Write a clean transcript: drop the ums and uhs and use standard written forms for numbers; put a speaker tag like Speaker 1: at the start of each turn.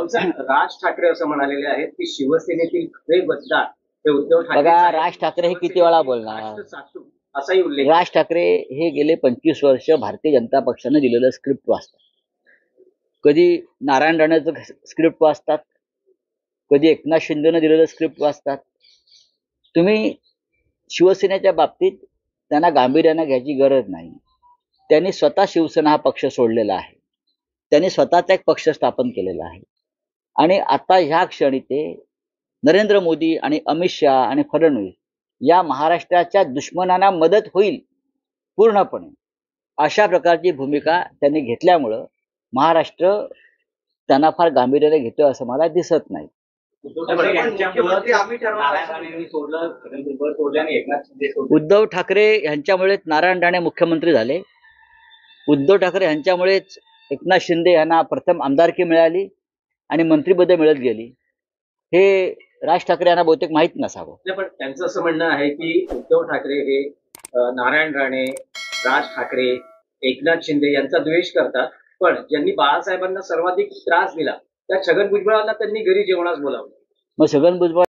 Speaker 1: राज ठाकरे असं म्हणालेले आहेत की शिवसेनेतील खरे मतदार हे उद्धव ठाकरे.
Speaker 2: बघा, राज ठाकरे हे किती वेळा बोलणार.
Speaker 1: असाही उल्लेख.
Speaker 2: राज ठाकरे हे गेले 25 वर्ष भारतीय जनता पक्षाने दिलेलं स्क्रिप्ट वाचतात. कधी नारायण राणेचं स्क्रिप्ट वाचतात, कधी एकनाथ शिंदेनं दिलेलं स्क्रिप्ट वाचतात. तुम्ही शिवसेनेच्या बाबतीत त्यांना गांभीर्यानं घ्यायची गरज नाही. त्यांनी स्वतः शिवसेना हा पक्ष सोडलेला आहे. त्यांनी स्वतःचा एक पक्ष स्थापन केलेला आहे. आणि आता ह्या क्षणी ते नरेंद्र मोदी आणि अमित शहा आणि फडणवीस या महाराष्ट्राच्या दुश्मनांना मदत होईल पूर्णपणे अशा प्रकारची भूमिका त्यांनी घेतल्यामुळं महाराष्ट्र त्यांना फार गांभीर्याने घेतोय असं मला दिसत नाही. उद्धव ठाकरे यांच्यामुळेच नारायण राणे मुख्यमंत्री झाले. उद्धव ठाकरे यांच्यामुळेच एकनाथ शिंदे यांना प्रथम आमदारकी मिळाली आणि मंत्रिपदे मिळत गेली. हे राज ठाकरे यांना बहुतेक माहीत नसावं.
Speaker 1: पण त्यांचं असं म्हणणं आहे की उद्धव ठाकरे हे नारायण राणे, राज ठाकरे, एकनाथ शिंदे यांचा द्वेष करतात, पण ज्यांनी बाळासाहेबांना सर्वाधिक त्रास दिला त्या छगन भुजबळांना त्यांनी घरी जेवणास बोलावलं.
Speaker 2: मग छगन भुजबळ